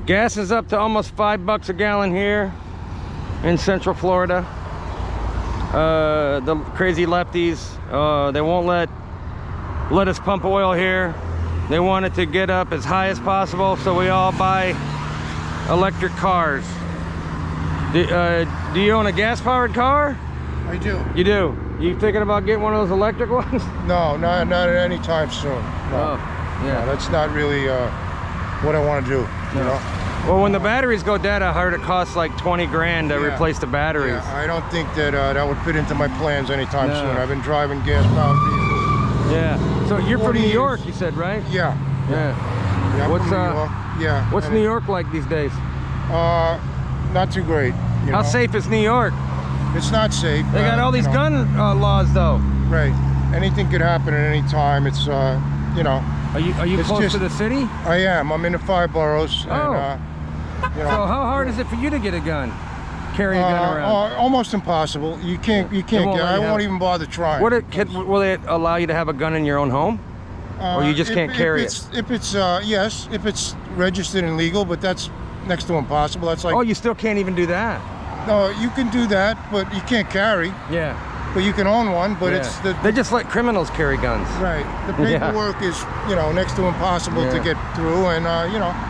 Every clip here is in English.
Gas is up to almost $5 a gallon here in Central Florida. The crazy lefties, they won't let us pump oil here. They want it to get up as high as possible, so we all buy electric cars. Do you own a gas-powered car? I do. You do? You thinking about getting one of those electric ones? No, not at any time soon. No. Oh, No, yeah. that's not really what I want to do, you know? Well, when the batteries go dead, I heard it costs like 20 grand to replace the batteries. Yeah, I don't think that that would fit into my plans anytime No. soon. I've been driving gas-powered vehicles. Yeah. So you're from New York, you said, right? Yeah. Yeah. Yeah, I'm What's from New York. Yeah. What's and New York like these days? Not too great. You How know? safe is New York? It's not safe. They got all these you know. gun laws, though. Right. Anything could happen at any time. It's you know. Are you It's close just- to the city? I am. I'm in the 5 boroughs. Oh. And, you know. So how hard is it for you to get a gun? Carry a gun around? Almost impossible. You can't. You can't won't get. let I you won't have- even bother trying. Will it allow you to have a gun in your own home? Or you just can't carry it? If it's yes, if it's registered and legal, but that's next to impossible. That's like Oh, you still can't even do that? no, you can do that, but you can't carry. Yeah. But you can own one. But Yeah. it's the They just let criminals carry guns. right. The Yeah. paperwork is next to impossible to Yeah. get through, and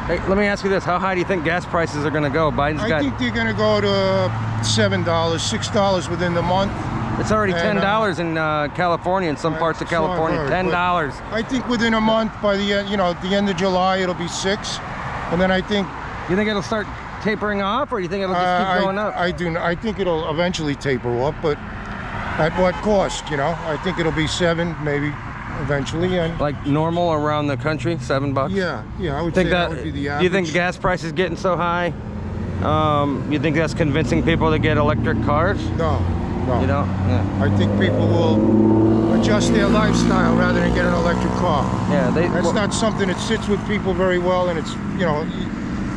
Hey, let me ask you this. How high do you think gas prices are going to go? Biden's I got... think they're going to go to $7, $6 within the month. It's already and, $10 in California, in some parts of so I've California. heard, $10. I think within a month, by the end, at the end of July, it'll be 6, and then I think You think it'll start tapering off, or you think it'll just keep going up? I think it'll eventually taper off, but at what cost? I think it'll be 7, maybe eventually, and Like normal around the country, $7? yeah, I would Think say that would be the do average. you think gas prices getting so high? You think that's convincing people to get electric cars? No. You don't? Yeah. I think people will adjust their lifestyle rather than get an electric car. Yeah, That's not something that sits with people very well, and it's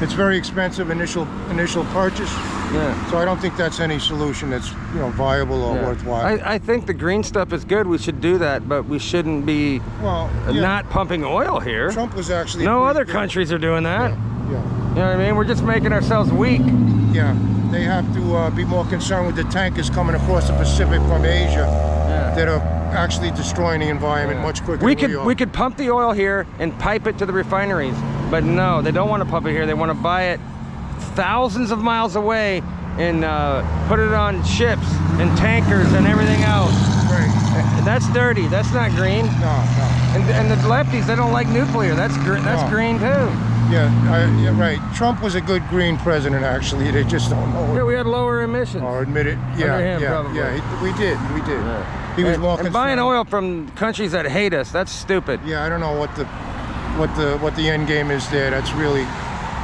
it's very expensive initial purchase. Yeah. So I don't think that's any solution that's viable or Yeah. worthwhile. I think the green stuff is good. We should do that, but we shouldn't be Well, yeah, not pumping oil here. Trump was actually No pretty other good. countries are doing that. Yeah, You know what I mean? We're just making ourselves weak. yeah. They have to be more concerned with the tankers coming across the Pacific from Asia Yeah. that are actually destroying the environment much quicker We than we could are. we could pump the oil here and pipe it to the refineries, but no, they don't want to pump it here. They want to buy it thousands of miles away and put it on ships and tankers and everything else. Right. That's dirty. That's not green. No. And the lefties, they don't like nuclear. That's No. green too. Yeah, right. Trump was a good green president, actually. They just don't know Yeah, it we had lower emissions. or admit it. Yeah, Under him, yeah, probably. yeah. We did. Yeah. He was And- more and concerned. buying oil from countries that hate us, that's stupid. Yeah, I don't know what the end game is there. That's really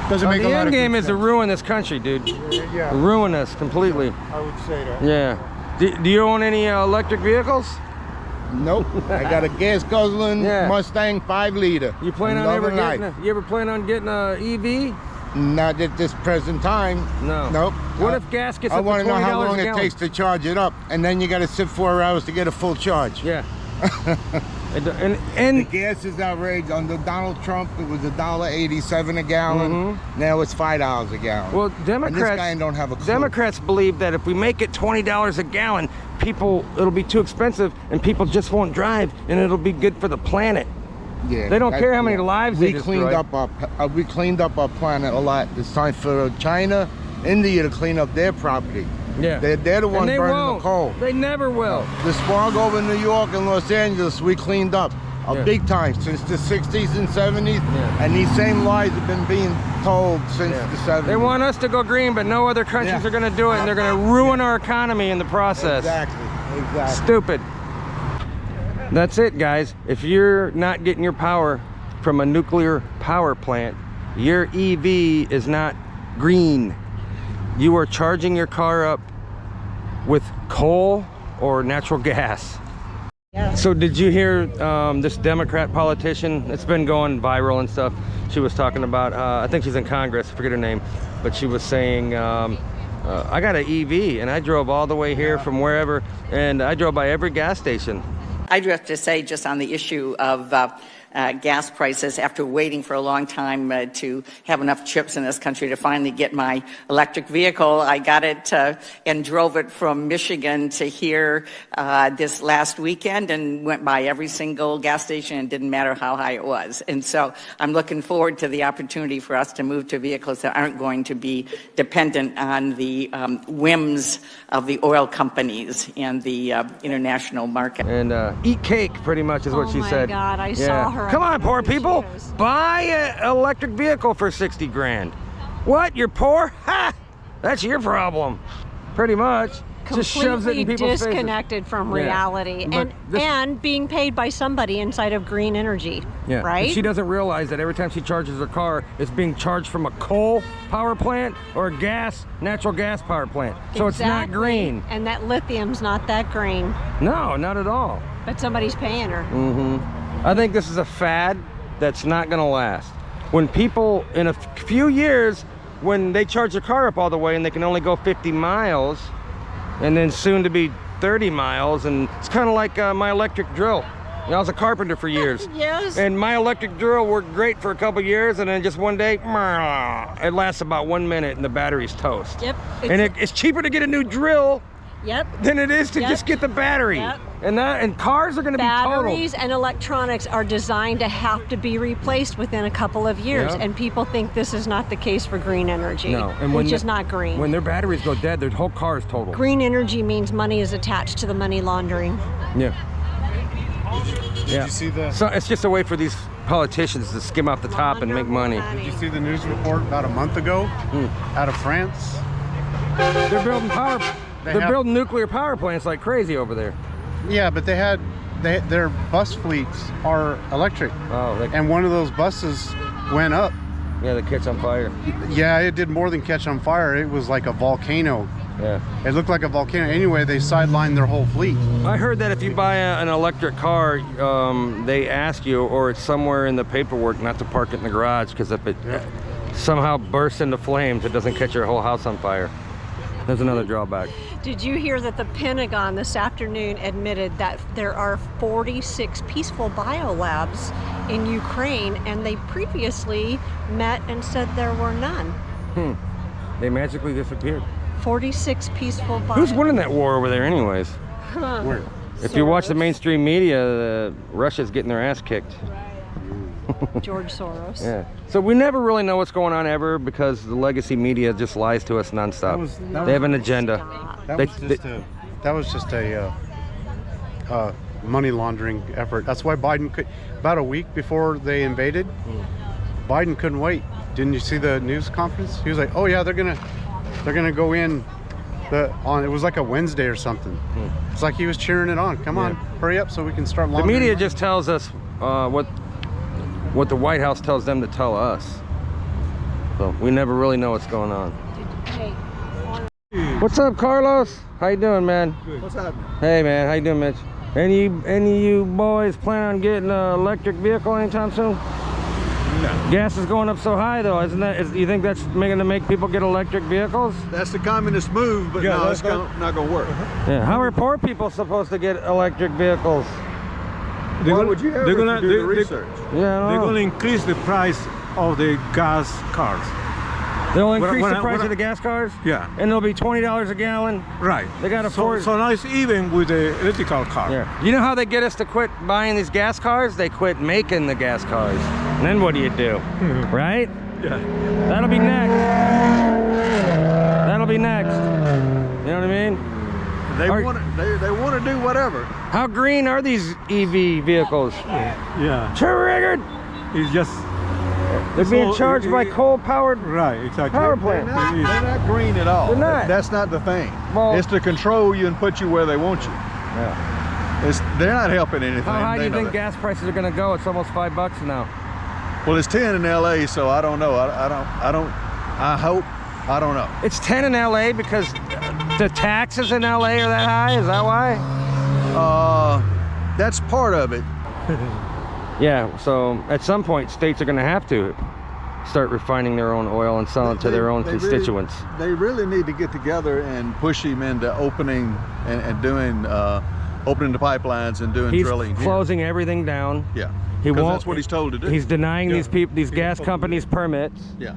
doesn't make a The lot end of game good is to sense. ruin this country, dude. Yeah, Ruin us completely. I would say that. Yeah. Do you own any electric vehicles? Nope. I got a gas guzzling Yeah. Mustang 5-liter. You plan on Loving ever plan on getting a EV? Not at this present time. No. Nope. What if gas gets I up to want to know $20 how a long it gallon? takes to charge it up, and then you got to sit 4 hours to get a full charge. Yeah. The and gas is outrageous. Under Donald Trump, it was $1.87 a gallon. Now it's $5 a gallon. well, and this Democrats guy don't have a clue. Democrats believe that if we make it $20 a gallon, it'll be too expensive and people just won't drive, and it'll be good for the planet. Yeah, They don't care how many lives they we cleaned destroy. we cleaned up our planet a lot. It's time for China, India to clean up their property. Yeah. They're the And ones they burning won't. the coal. They never will. The smog over New York and Los Angeles, we cleaned up a Yeah. big time since the 60s and 70s. Yeah. And these same lies have been being told since Yeah. the 70s. They want us to go green, but no other countries Yeah. are going to do it, and they're going to ruin our economy in the process. Exactly. Stupid. That's it, guys. If you're not getting your power from a nuclear power plant, your EV is not green. You are charging your car up with coal or natural gas. Yeah. So did you hear this Democrat politician? It's been going viral and stuff. She was talking about, I think she's in Congress, I forget her name, but she was saying, I got an EV and I drove all the way here from wherever, and I drove by every gas station. I do have to say, just on the issue of gas prices after waiting for a long time to have enough chips in this country to finally get my electric vehicle. I got it and drove it from Michigan to here this last weekend and went by every single gas station, and didn't matter how high it was. And so I'm looking forward to the opportunity for us to move to vehicles that aren't going to be dependent on the whims of the oil companies and the international market. And eat cake, pretty much, is what she said. Oh my God, I saw her. Come on, poor people. Cheers. Buy an electric vehicle for 60 grand. What? You're poor? Ha! That's your problem. Pretty much. Just shoves it in Completely people's faces. disconnected from Yeah. reality, But this- and being paid by somebody inside of green energy. Yeah. Right. And she doesn't realize that every time she charges her car, it's being charged from a coal power plant or a natural gas power plant. So it's not Exactly. green. And that lithium's not that green, No, not at all. but somebody's paying her. I think this is a fad that's not gonna last. When people, in a few years, when they charge their car up all the way and they can only go 50 miles, and then soon to be 30 miles, and it's kind of like my electric drill. You know, I was a carpenter for years. Yes. And my electric drill worked great for a couple years, and then just one day, it lasts about 1 minute and the battery's toast. Yep. And it's cheaper to get a new drill Yep. than it is to Yep. just get the battery. Yep. And cars are gonna be totaled. Batteries and electronics are designed to have to be replaced within a couple of years, Yep. and people think this is not the case for green energy, No, and when which is not green. When their batteries go dead, their whole car is totaled. Green energy means money is attached to the money laundering. Yeah. Yeah. you see the- So it's just a way for these politicians to skim off the top and make money. Did you see the news report about a month ago out of France? They're building They're have- building nuclear power plants like crazy over there. Yeah, but their bus fleets are electric, Oh, and one of those buses went up. yeah, they catch on fire. Yeah, it did more than catch on fire. It was like a volcano. Yeah. It looked like a volcano. Anyway, they sidelined their whole fleet. I heard that if you buy an electric car, they ask you, or it's somewhere in the paperwork, not to park it in the garage, because if it somehow bursts into flames, it doesn't catch your whole house on fire. There's another drawback. Did you hear that the Pentagon this afternoon admitted that there are 46 peaceful biolabs in Ukraine, and they previously met and said there were none? They magically disappeared. 46 peaceful biolabs. Who's winning that war over there anyways? Where? If you watch the mainstream media, Russia's getting their ass kicked. George Soros. Yeah. So we never really know what's going on ever because the legacy media just lies to us nonstop. They have an agenda. That They- was just a money laundering effort. That's why Biden could, about a week before they invaded, Biden couldn't wait. Didn't you see the news conference? He was like, "Oh yeah, they're gonna go in it was like a Wednesday or something." It's like he was cheering it on. Come on, hurry up so we can start The laundering. media just tells us what the White House tells them to tell us. So we never really know what's going on. Hey, What's up, Carlos? How you doing, man? What's up? Hey, man. How you doing, Mitch? Any of you boys plan on getting an electric vehicle anytime soon? No. Gas is going up so high, though. You think that's going to make people get electric vehicles? That's the communist move, but Yeah, no, that's it's not going to work. Yeah. How are poor people supposed to get electric vehicles? Why would you ever do the research? Yeah, I They're don't going to know. increase the price of the gas cars. They'll When I- increase when the I- price when of the gas cars? Yeah. And they'll be $20 a gallon? Right. They got to afford. So now it's even with the electrical car. Yeah. You know how they get us to quit buying these gas cars? They quit making the gas cars. And then what do you do? Right? Yeah. That'll be next. That'll be next. You know what I mean? They Are- want to do whatever. How green are these EV vehicles? Yeah. Triggered! It's just They're being So, charged by coal-powered right. Exactly. power plant. They're not green at all. They're not. That's not the thing. Well- it's to control you and put you where they want you. Yeah. They're not helping anything. How high do They you know think that. gas prices are going to go? It's almost $5 now. Well, it's 10 in LA, so I don't know. I hope. I don't know. It's 10 in LA because the taxes in LA are that high? Is that why? That's part of it. Yeah, so at some point states are going to have to start refining their own oil and selling it to their own They constituents. They really need to get together and push him into opening and doing opening the pipelines and doing He's drilling. here. closing everything down. Yeah. He 'Cause won't. that's what he's told to do. He's denying these people, these gas companies, permits, Yeah.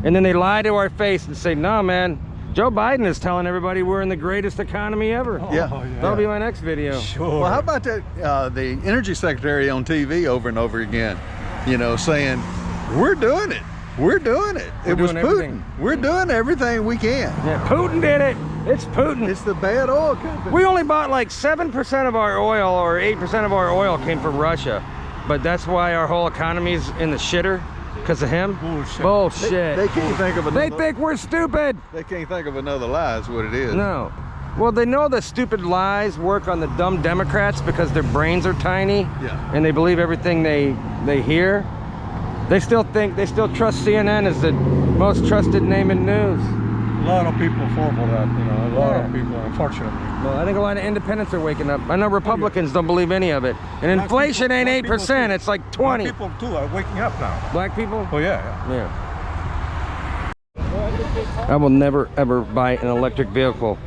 and then they lie to our face and say, "No, man, Joe Biden is telling everybody we're in the greatest economy ever." Yeah. That'll be my next video. Sure. Well, how about that? The energy secretary on TV over and over again, you know, saying, "We're doing it. We're doing it. It was doing Putin. everything." We're doing everything we can." Yeah, Putin did it. It's Putin. It's the bad oil company. We only bought like 7% of our oil, or 8% of our oil came from Russia. But that's why our whole economy's in the shitter, because of him. Bullshit. Bullshit. They can't think of They another. think we're stupid. They can't think of another lie. Is what it is. No. Well, they know the stupid lies work on the dumb Democrats because their brains are tiny. Yeah. And they believe everything they hear. They still trust CNN as the most trusted name in news. A lot of people fall for that, you know. A lot of Yeah. people, unfortunately. Well, I think a lot of independents are waking up. I know Republicans don't believe any of it. And inflation ain't 8%, it's like 20. People too are waking up now. Black people? Oh yeah. Yeah. I will never ever buy an electric vehicle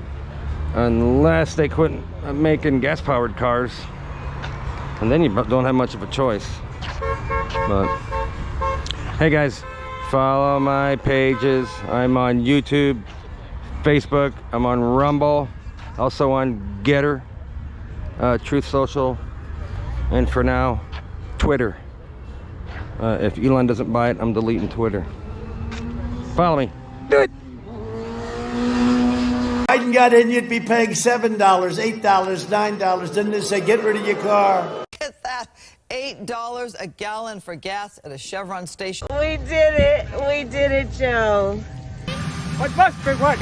unless they quit making gas-powered cars, and then you don't have much of a choice. But hey guys, follow my pages. I'm on YouTube, Facebook, I'm on Rumble, also on Getter, Truth Social, and for now, Twitter. If Elon doesn't buy it, I'm deleting Twitter. Follow me. Do it. Biden got in, you'd be paying $7, $8, $9. Didn't they say, get rid of your car? Get that $8 a gallon for gas at a Chevron station. We did it. We did it, Joe. What must be what?